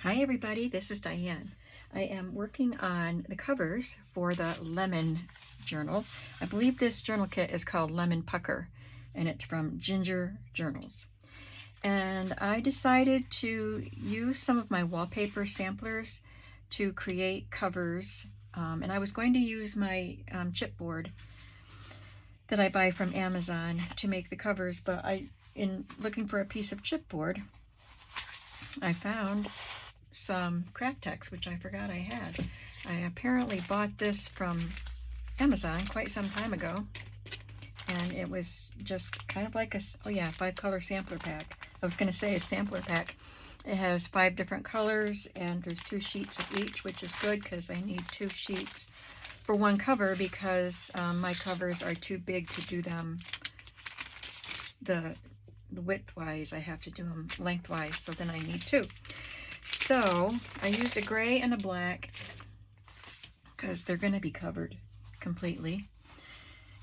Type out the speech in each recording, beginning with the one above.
Hi everybody, this is Diane. I am working on the covers for the Lemon journal. I believe this journal kit is called Lemon Pucker, and it's from Ginger Journals. And I decided to use some of my wallpaper samplers to create covers. And I was going to use my chipboard that I buy from Amazon to make the covers, but in looking for a piece of chipboard, I found some Kraftex, which I forgot I had. I apparently bought this from Amazon quite some time ago, and it was just kind of like a 5-color sampler pack. I was going to say a sampler pack. It has 5 different colors, and there's 2 sheets of each, which is good because I need 2 sheets for one cover because my covers are too big to do them the width-wise. I have to do them lengthwise, so then I need 2. So I used a gray and a black because they're going to be covered completely.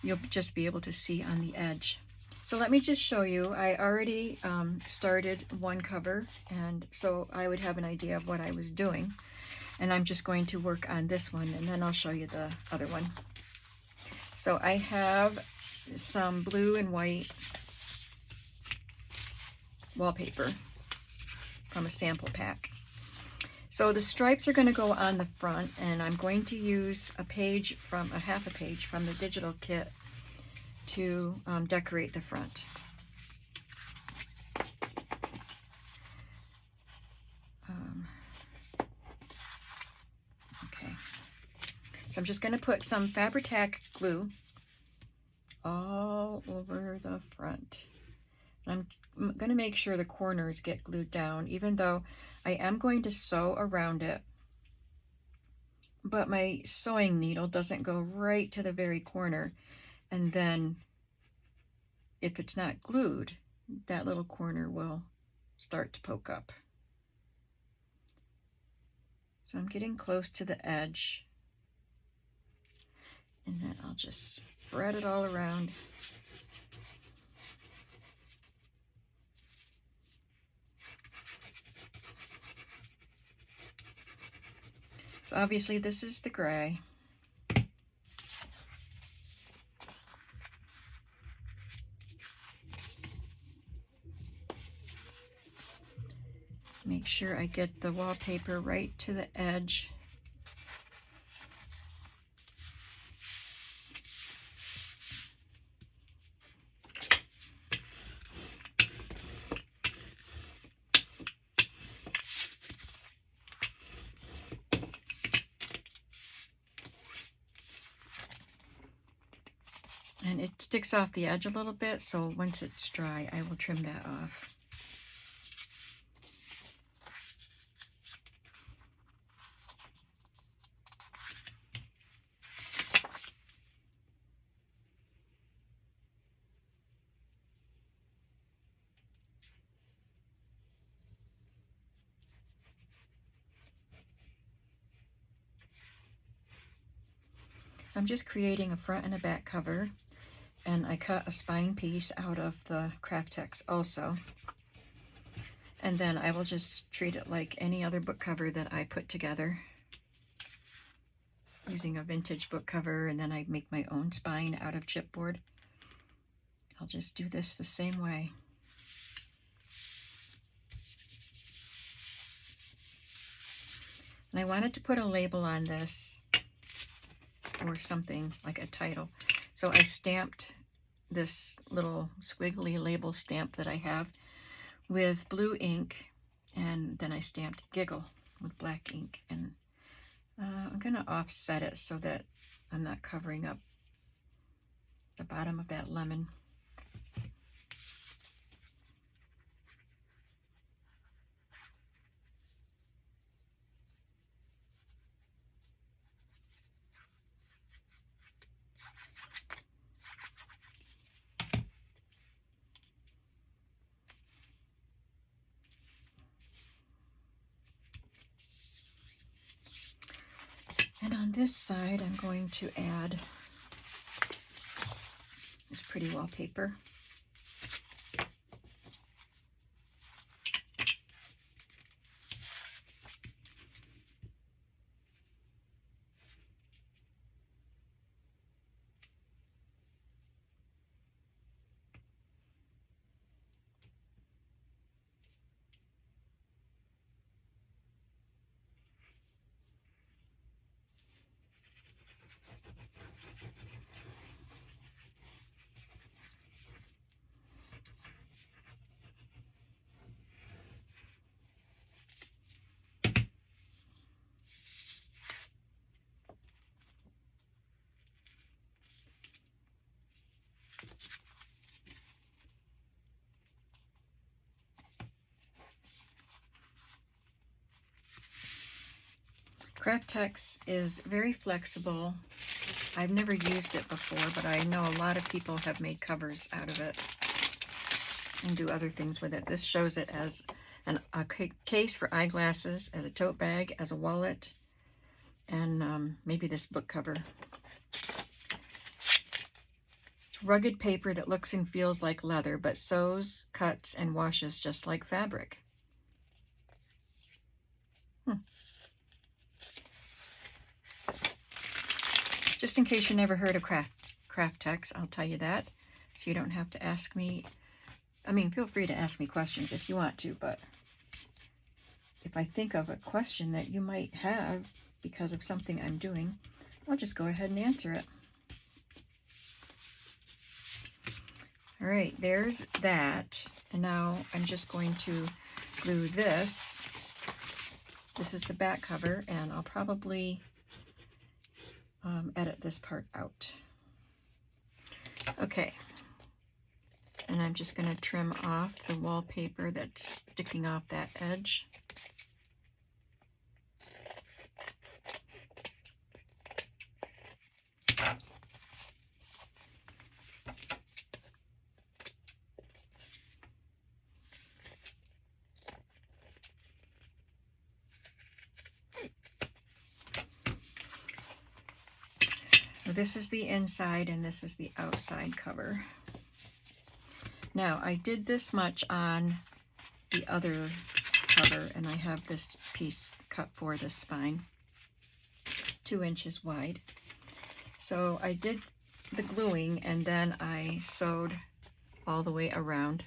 You'll just be able to see on the edge. So let me just show you. I already started one cover, and so I would have an idea of what I was doing. And I'm just going to work on this one, and then I'll show you the other one. So I have some blue and white wallpaper from a sample pack. So the stripes are going to go on the front, and I'm going to use a half a page from the digital kit to decorate the front. Okay, so I'm just going to put some Fabri-Tac glue all over the front. I'm going to make sure the corners get glued down, even though I am going to sew around it, but my sewing needle doesn't go right to the very corner, and then if it's not glued, that little corner will start to poke up. So I'm getting close to the edge, and then I'll just spread it all around. So obviously this is the gray. Make sure I get the wallpaper right to the edge. And it sticks off the edge a little bit, so once it's dry, I will trim that off. I'm just creating a front and a back cover, and I cut a spine piece out of the Kraftex also. And then I will just treat it like any other book cover that I put together using a vintage book cover, and then I make my own spine out of chipboard. I'll just do this the same way. And I wanted to put a label on this, or something like a title. So I stamped this little squiggly label stamp that I have with blue ink, and then I stamped Giggle with black ink. And I'm going to offset it so that I'm not covering up the bottom of that lemon. And on this side, I'm going to add this pretty wallpaper. Kraftex is very flexible. I've never used it before, but I know a lot of people have made covers out of it and do other things with it. This shows it as a case for eyeglasses, as a tote bag, as a wallet, and maybe this book cover. It's rugged paper that looks and feels like leather, but sews, cuts, and washes just like fabric. Just in case you never heard of Kraftex, I'll tell you that, so you don't have to ask me. I mean, feel free to ask me questions if you want to, but if I think of a question that you might have because of something I'm doing, I'll just go ahead and answer it. All right, there's that. And now I'm just going to glue this. This is the back cover, and I'll probably edit this part out. Okay. And I'm just going to trim off the wallpaper that's sticking off that edge. So this is the inside and this is the outside cover. Now, I did this much on the other cover, and I have this piece cut for the spine, 2 inches wide. So I did the gluing, and then I sewed all the way around.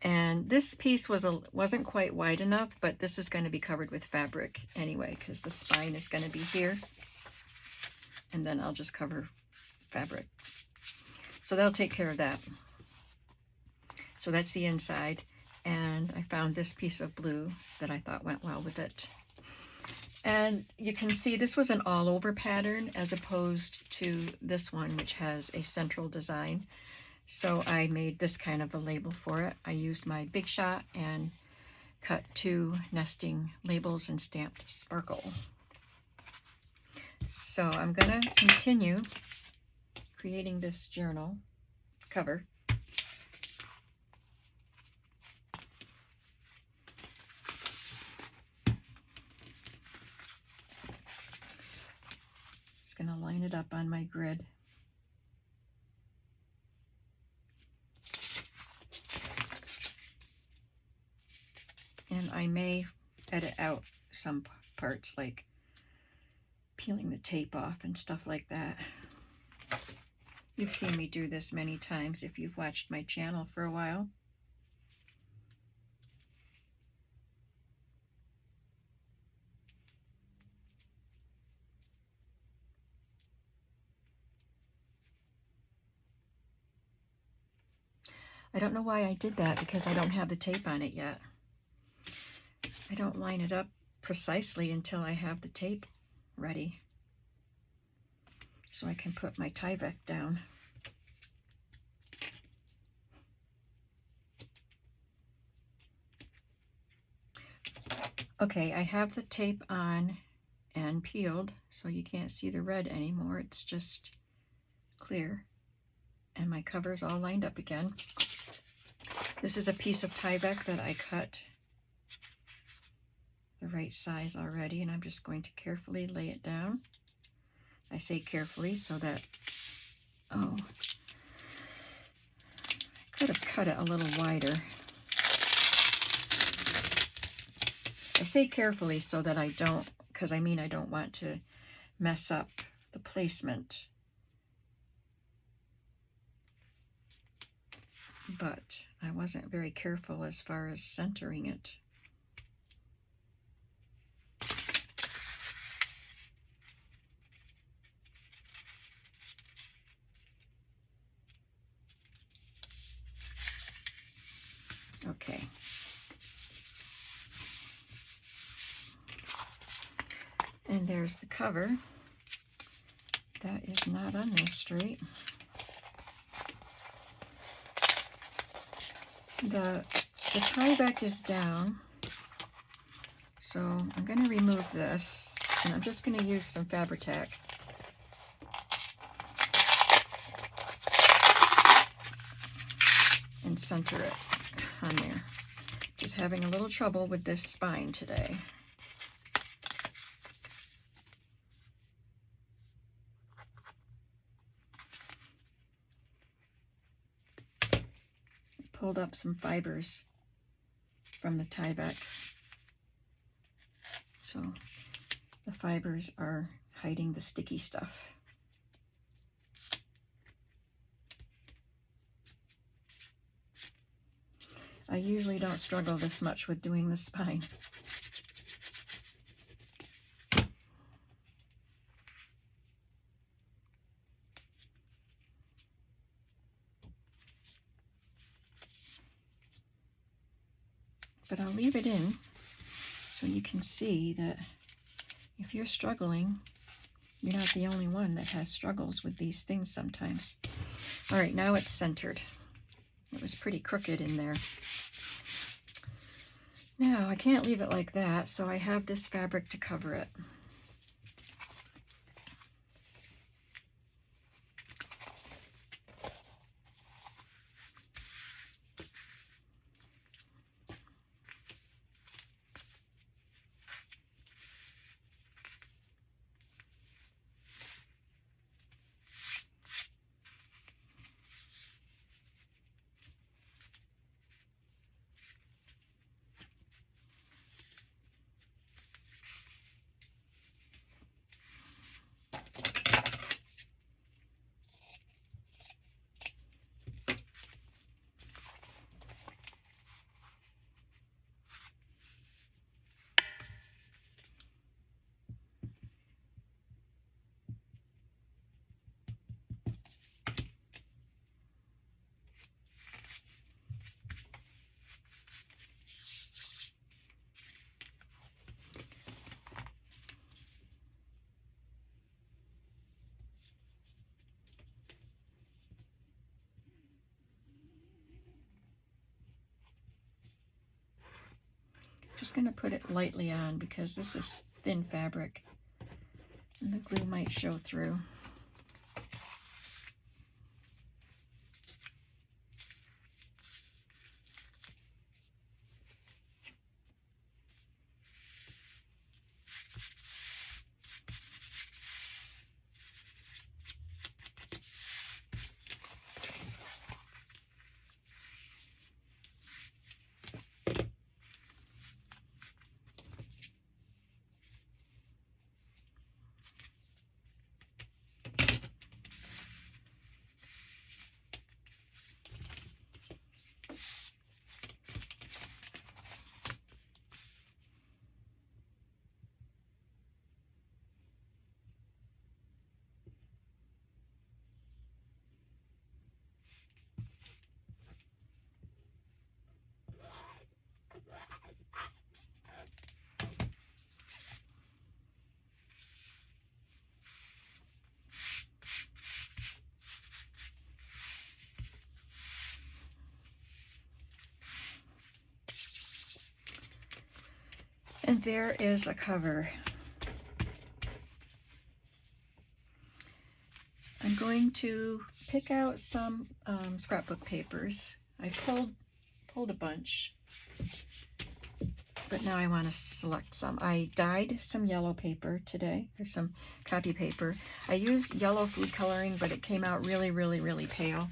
And this piece wasn't quite wide enough, but this is going to be covered with fabric anyway, because the spine is going to be here. And then I'll just cover fabric. So they'll take care of that. So that's the inside. And I found this piece of blue that I thought went well with it. And you can see this was an all-over pattern as opposed to this one, which has a central design. So I made this kind of a label for it. I used my Big Shot and cut 2 nesting labels and stamped sparkle. So I'm going to continue creating this journal cover. Just going to line it up on my grid. And I may edit out some parts, like peeling the tape off and stuff like that. You've seen me do this many times if you've watched my channel for a while. I don't know why I did that, because I don't have the tape on it yet. I don't line it up precisely until I have the tape ready, so I can put my Tyvek down. Okay, I have the tape on and peeled, so you can't see the red anymore. It's just clear. And my cover's all lined up again. This is a piece of Tyvek that I cut the right size already, and I'm just going to carefully lay it down. I say carefully so that, oh, I could have cut it a little wider. I say carefully so that I don't, because I mean I don't want to mess up the placement. But I wasn't very careful as far as centering it. Okay. And there's the cover. That is not on there straight. The Tyvek is down, So I'm going to remove this, and I'm just going to use some Fabri-Tac. And center it on there. Just having a little trouble with this spine today. Pulled up some fibers from the Tyvek. So the fibers are hiding the sticky stuff. I usually don't struggle this much with doing the spine. But I'll leave it in so you can see that if you're struggling, you're not the only one that has struggles with these things sometimes. All right, now it's centered. It was pretty crooked in there. Now, I can't leave it like that, so I have this fabric to cover it. Just going to put it lightly on because this is thin fabric and the glue might show through. And there is a cover. I'm going to pick out some scrapbook papers. I pulled a bunch, but now I want to select some. I dyed some yellow paper today, or some copy paper. I used yellow food coloring, but it came out really, really, really pale.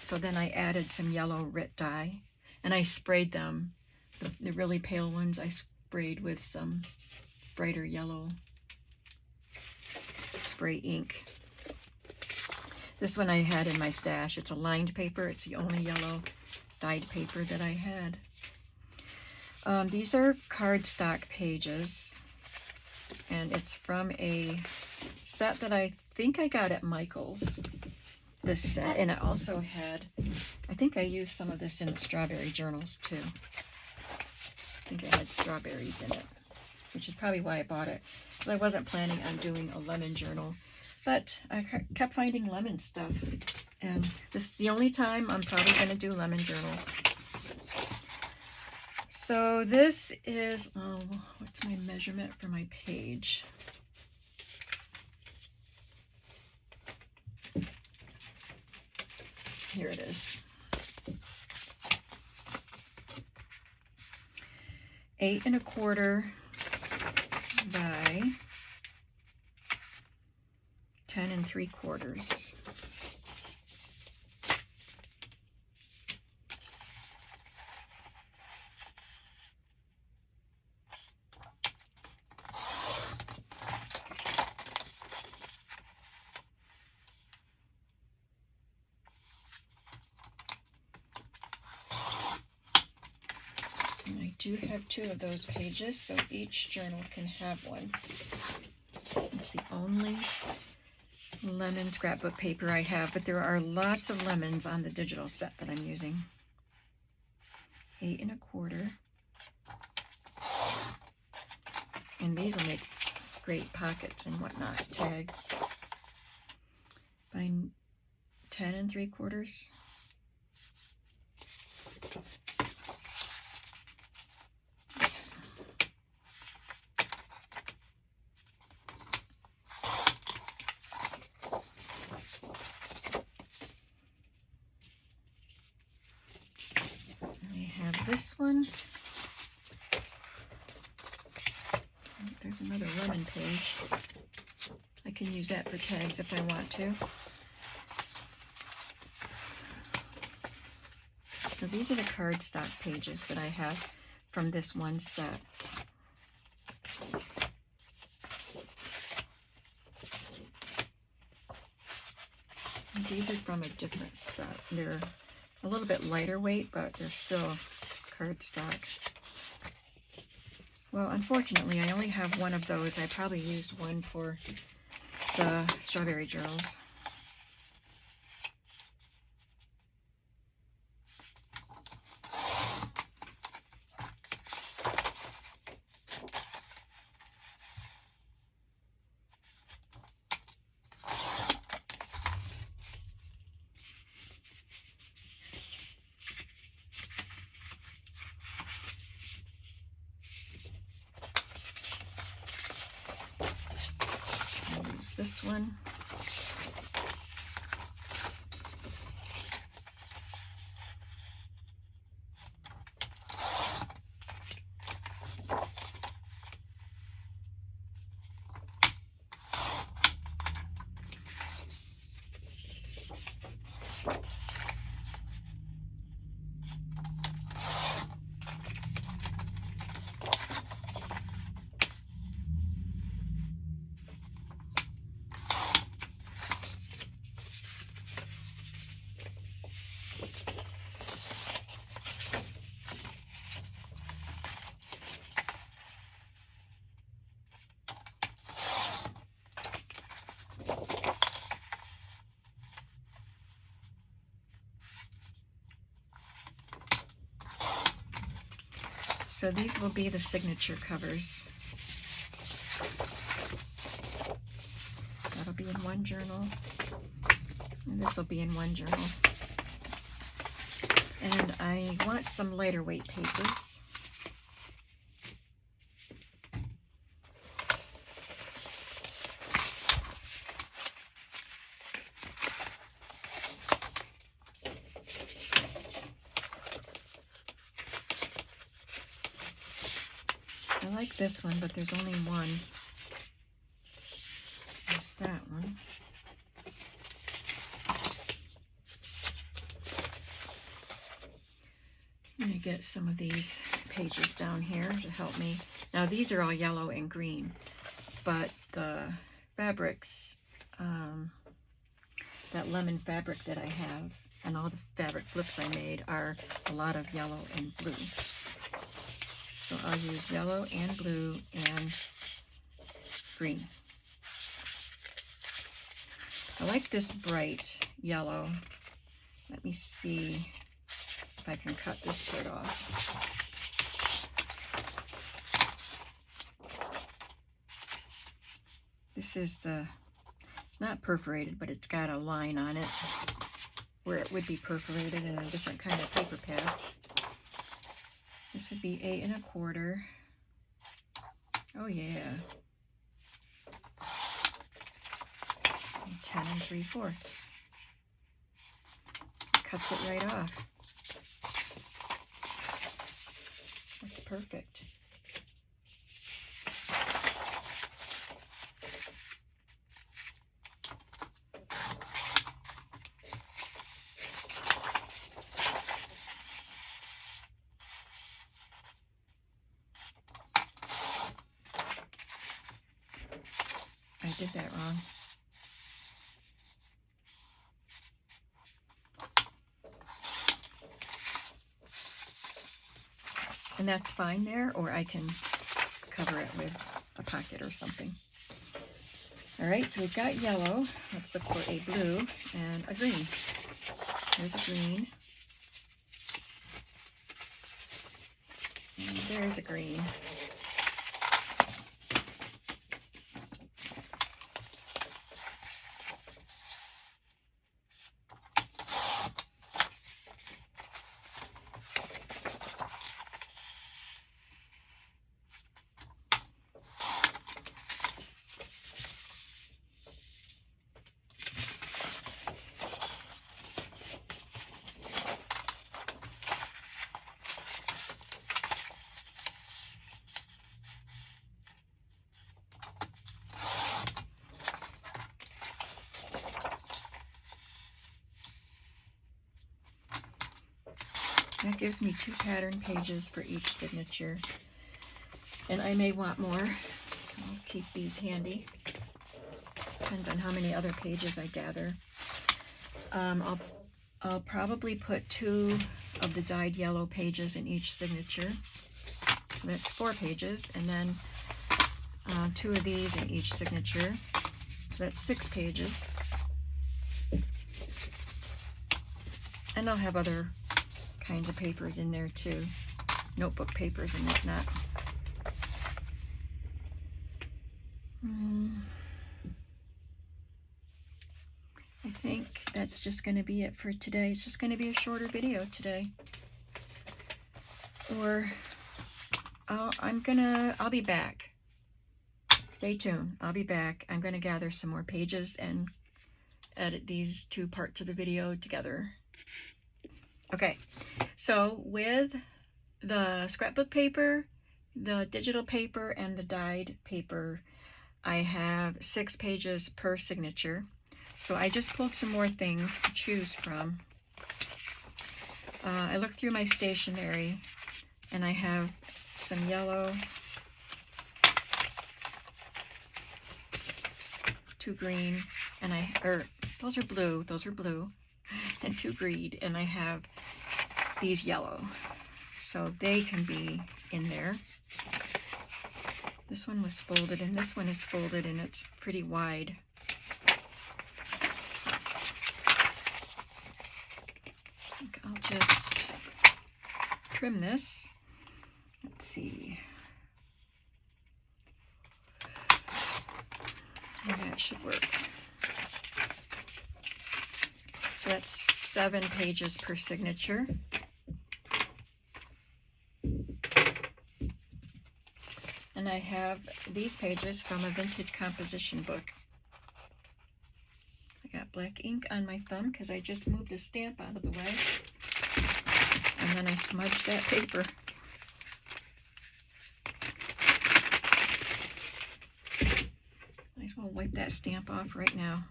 So then I added some yellow RIT dye, and I sprayed them. The really pale ones I sprayed with some brighter yellow spray ink. This one I had in my stash. It's a lined paper. It's the only yellow dyed paper that I had. These are cardstock pages, and it's from a set that I think I got at Michael's, this set, and it also had, I think I used some of this in the strawberry journals too. I think it had strawberries in it, which is probably why I bought it, because I wasn't planning on doing a lemon journal, but I kept finding lemon stuff, and this is the only time I'm probably going to do lemon journals. So this is, oh, what's my measurement for my page? Here it is. 8 1/4 by 10 3/4. And I do have 2 of those pages, so each journal can have one. It's the only lemon scrapbook paper I have, but there are lots of lemons on the digital set that I'm using. 8 1/4. And these will make great pockets and whatnot, tags. By 10 3/4. This one, there's another lemon page. I can use that for tags if I want to. So these are the cardstock pages that I have from this one set. And these are from a different set. They're a little bit lighter weight, but they're still cardstock. Well, unfortunately, I only have one of those. I probably used one for the strawberry journals. This one. So these will be the signature covers. That'll be in one journal, and this will be in one journal. And I want some lighter weight papers. I like this one, but there's only one. There's that one. I'm going to get some of these pages down here to help me. Now these are all yellow and green, but the fabrics, that lemon fabric that I have, and all the fabric flips I made are a lot of yellow and blue. So I'll use yellow and blue and green. I like this bright yellow. Let me see if I can cut this part off. This is it's not perforated, but it's got a line on it where it would be perforated in a different kind of paper pad. This would be 8 1/4. Oh yeah. 10 3/4. Cuts it right off. That's perfect. I did that wrong. And that's fine there, or I can cover it with a pocket or something. All right, so we've got yellow. Let's look for a blue and a green. There's a green. And there's a green. That gives me 2 pattern pages for each signature. And I may want more, so I'll keep these handy. Depends on how many other pages I gather. I'll probably put 2 of the dyed yellow pages in each signature. That's 4 pages, and then 2 of these in each signature. So that's 6 pages. And I'll have other kinds of papers in there too, notebook papers and whatnot. I think that's just going to be it for today. It's just going to be a shorter video today. Or I'll be back. Stay tuned. I'll be back. I'm going to gather some more pages and edit these 2 parts of the video together. Okay, so with the scrapbook paper, the digital paper, and the dyed paper, I have 6 pages per signature. So I just pulled some more things to choose from. I looked through my stationery, and I have some yellow, 2 green, and those are blue, and 2 green, and I have these yellow, so they can be in there. This one was folded, and this one is folded, and it's pretty wide. I think I'll just trim this. Let's see. And that should work. So that's 7 pages per signature. And I have these pages from a vintage composition book. I got black ink on my thumb because I just moved a stamp out of the way. And then I smudged that paper. Might as well wipe that stamp off right now.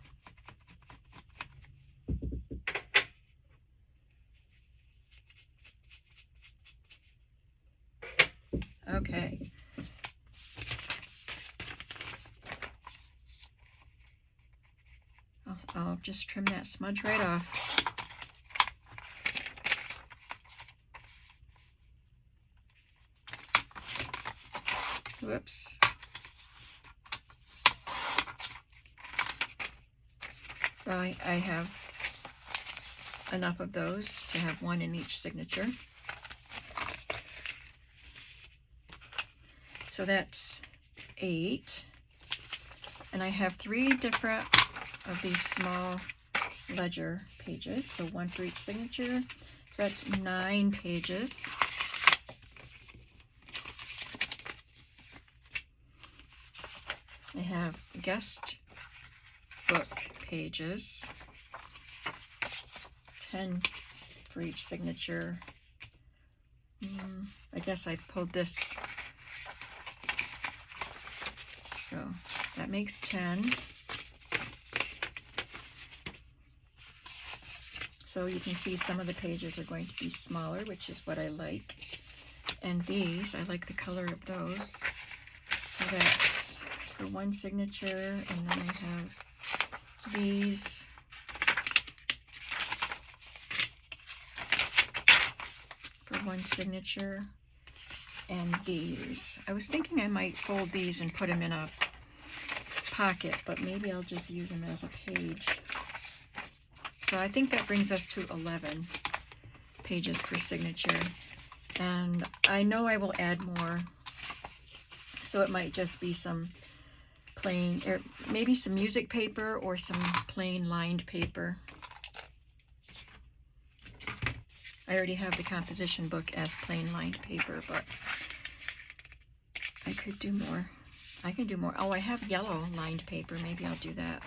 Okay. I'll just trim that smudge right off. Whoops. So I have enough of those to have 1 in each signature. So that's 8. And I have 3 different of these small ledger pages. So 1 for each signature. So that's 9 pages. I have guest book pages, 10 for each signature. I guess I pulled this, so that makes 10. So you can see some of the pages are going to be smaller, which is what I like. And these, I like the color of those. So that's for one signature, and then I have these. For one signature, and these. I was thinking I might fold these and put them in a pocket, but maybe I'll just use them as a page. So I think that brings us to 11 pages per signature. And I know I will add more, so it might just be some plain, or maybe some music paper or some plain lined paper. I already have the composition book as plain lined paper, but I could do more. I can do more. Oh, I have yellow lined paper. Maybe I'll do that.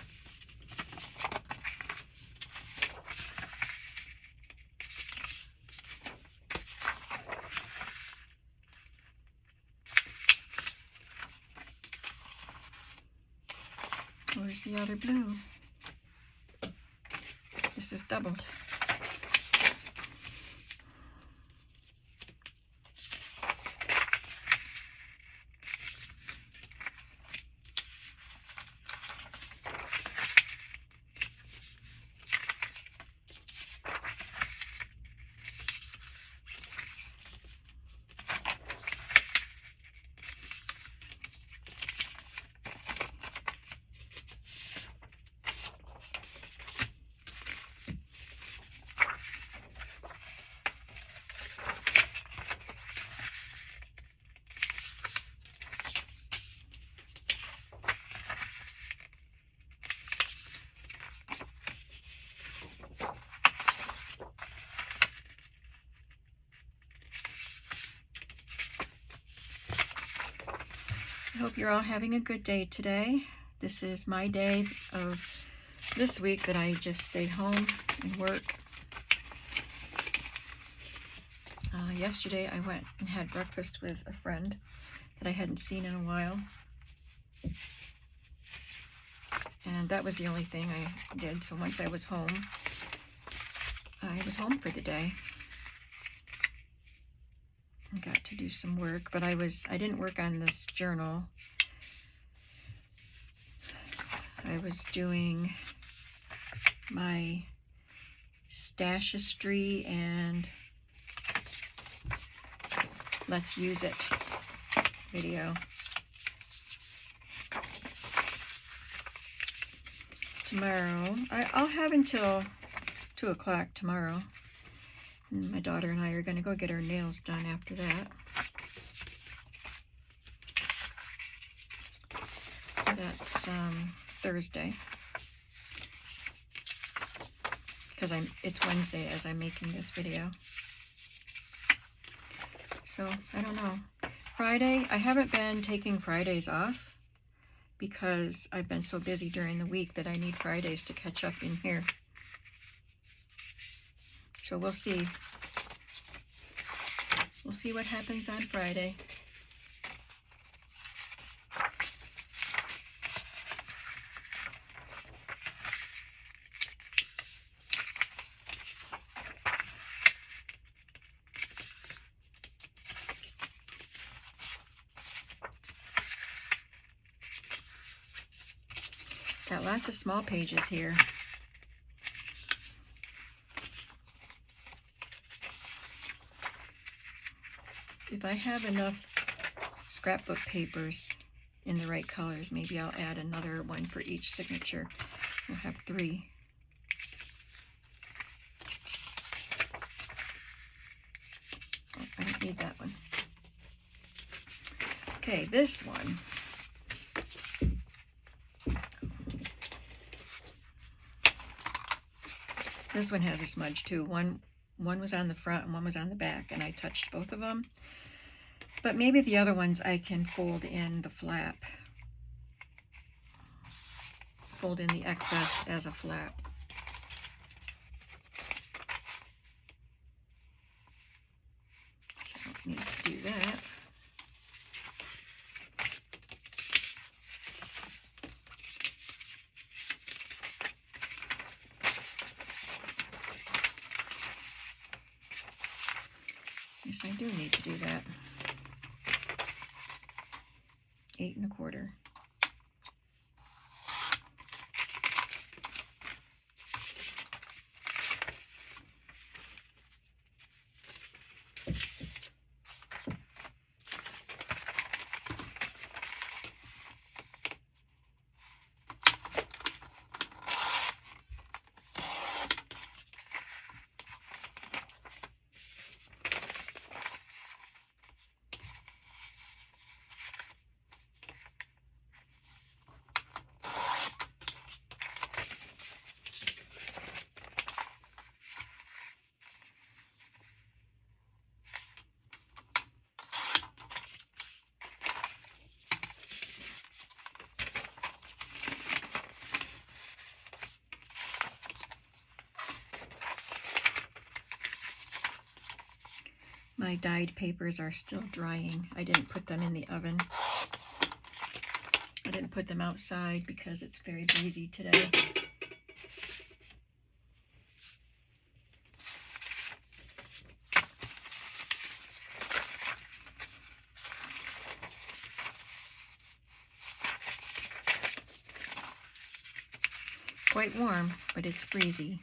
Where's the other blue? This is doubled. I hope you're all having a good day today. This is my day of this week that I just stay home and work. Yesterday I went and had breakfast with a friend that I hadn't seen in a while. And that was the only thing I did. So once I was home for the day. I got to do some work, but I didn't work on this journal. I was doing my stashistry and let's use it video. Tomorrow, I'll have until 2 o'clock tomorrow. And my daughter and I are going to go get our nails done after that. That's Thursday. Because it's Wednesday as I'm making this video. So, I don't know. Friday, I haven't been taking Fridays off because I've been so busy during the week that I need Fridays to catch up in here. So we'll see. We'll see what happens on Friday. Got lots of small pages here. If I have enough scrapbook papers in the right colors, maybe I'll add another one for each signature. We'll have 3. Oh, I don't need that one. Okay, this one. This one has a smudge too. One was on the front and one was on the back, and I touched both of them. But maybe the other ones I can fold in the flap. fold in the excess as a flap. So I don't need to do that. Yes, I do need to do that. 8 1/4. My dyed papers are still drying. I didn't put them in the oven. I didn't put them outside because it's very breezy today. Quite warm, but it's breezy.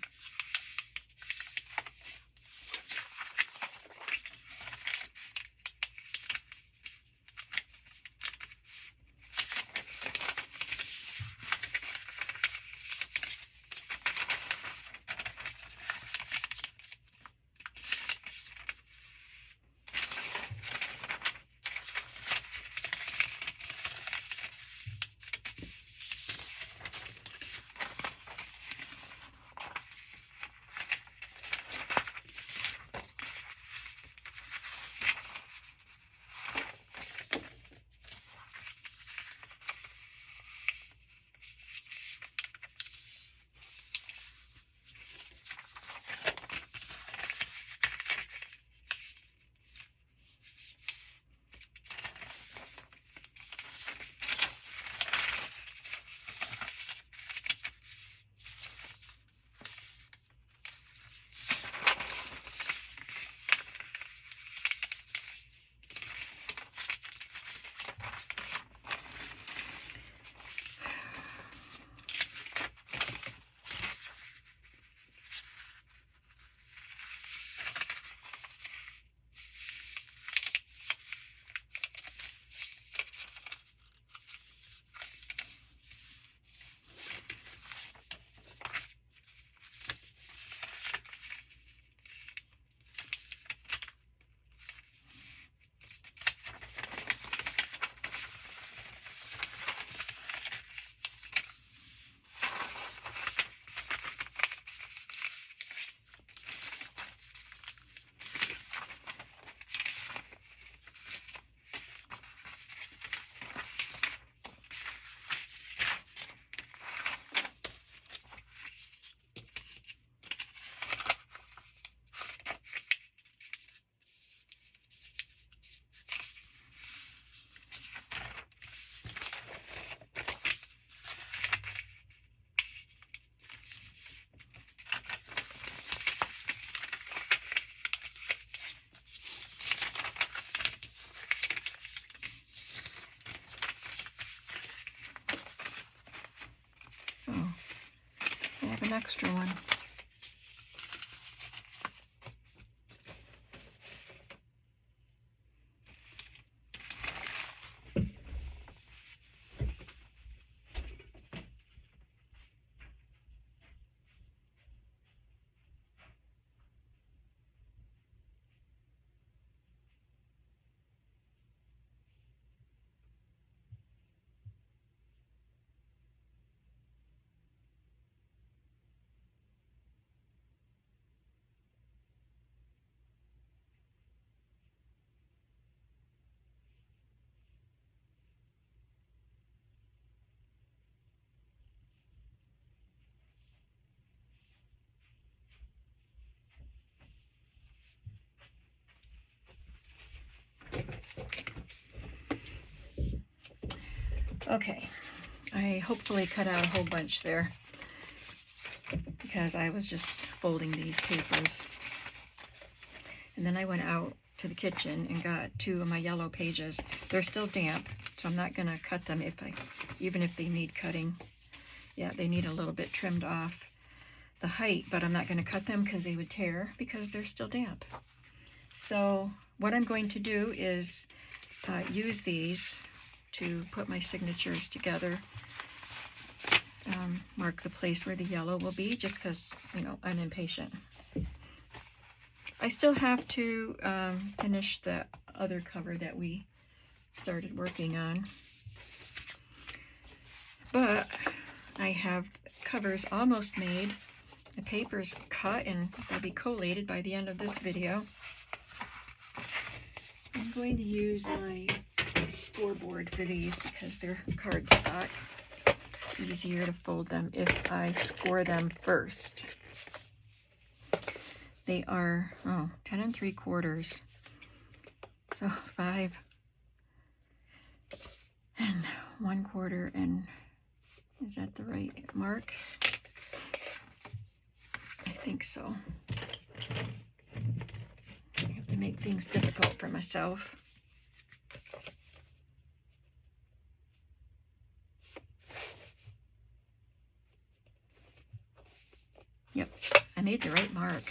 An extra one. Okay, I hopefully cut out a whole bunch there because I was just folding these papers. And then I went out to the kitchen and got 2 of my yellow pages. They're still damp, so I'm not going to cut them even if they need cutting. Yeah, they need a little bit trimmed off the height, but I'm not going to cut them because they would tear because they're still damp. So what I'm going to do is use these to put my signatures together. Mark the place where the yellow will be, just because, you know, I'm impatient. I still have to finish the other cover that we started working on. But I have covers almost made. The paper's cut and they'll be collated by the end of this video. I'm going to use my scoreboard for these because they're cardstock. It's easier to fold them if I score them first. They are 10 3/4. So 5 1/4, and is that the right mark? I think so. I have to make things difficult for myself. Yep, I made the right mark.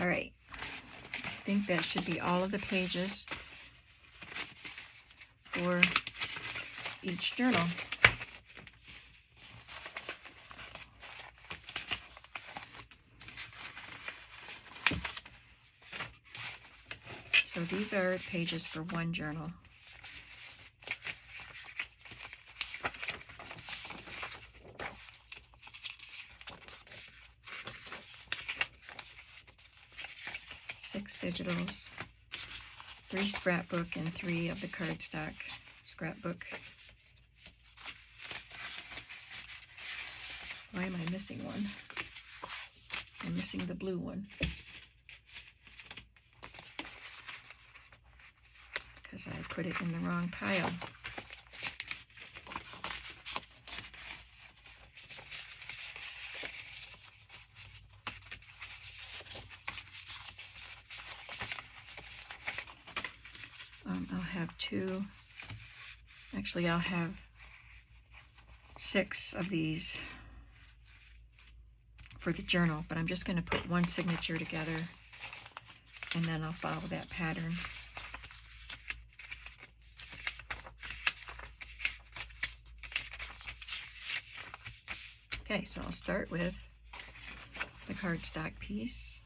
All right, I think that should be all of the pages for each journal. So these are pages for one journal. Six digitals, 3 scrapbook, and 3 of the cardstock scrapbook. Why am I missing one? I'm missing the blue one. Because I put it in the wrong pile. have 2. Actually, I'll have 6 of these for the journal, but I'm just going to put one signature together, and then I'll follow that pattern. Okay, so I'll start with the cardstock piece.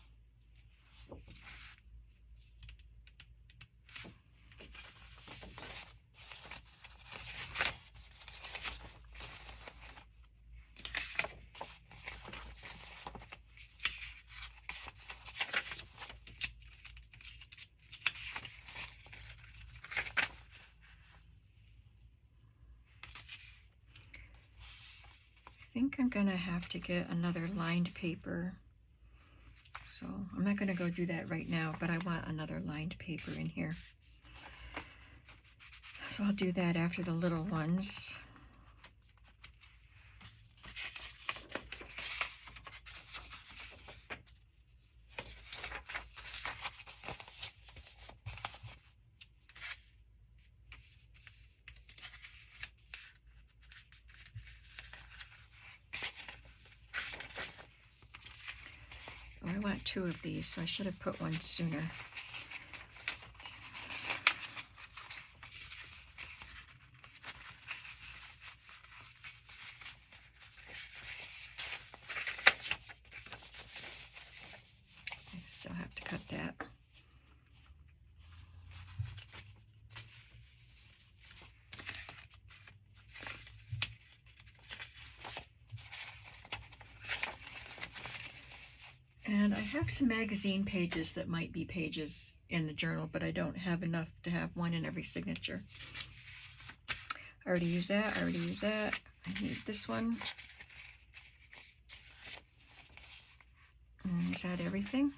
I think I'm gonna have to get another lined paper, so I'm not gonna go do that right now, but I want another lined paper in here, so I'll do that after the little ones. I want 2 of these, so I should have put one sooner. I still have to cut that. And I have some magazine pages that might be pages in the journal, but I don't have enough to have one in every signature. I already used that, I need this one. And is that everything?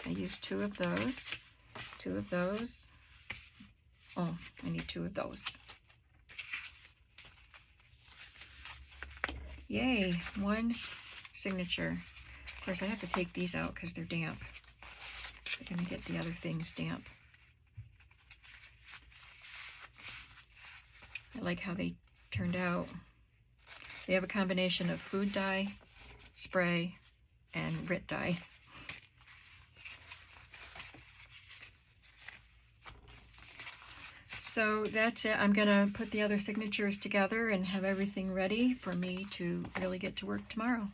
I used 2 of those, 2 of those. Oh, I need 2 of those. Yay, 1 signature. Of course, I have to take these out because they're damp. They're going to get the other things damp. I like how they turned out. They have a combination of food dye, spray, and RIT dye. So that's it. I'm going to put the other signatures together and have everything ready for me to really get to work tomorrow.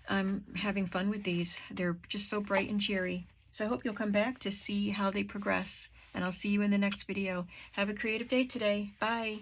I'm having fun with these. They're just so bright and cheery. So I hope you'll come back to see how they progress, and I'll see you in the next video. Have a creative day today. Bye.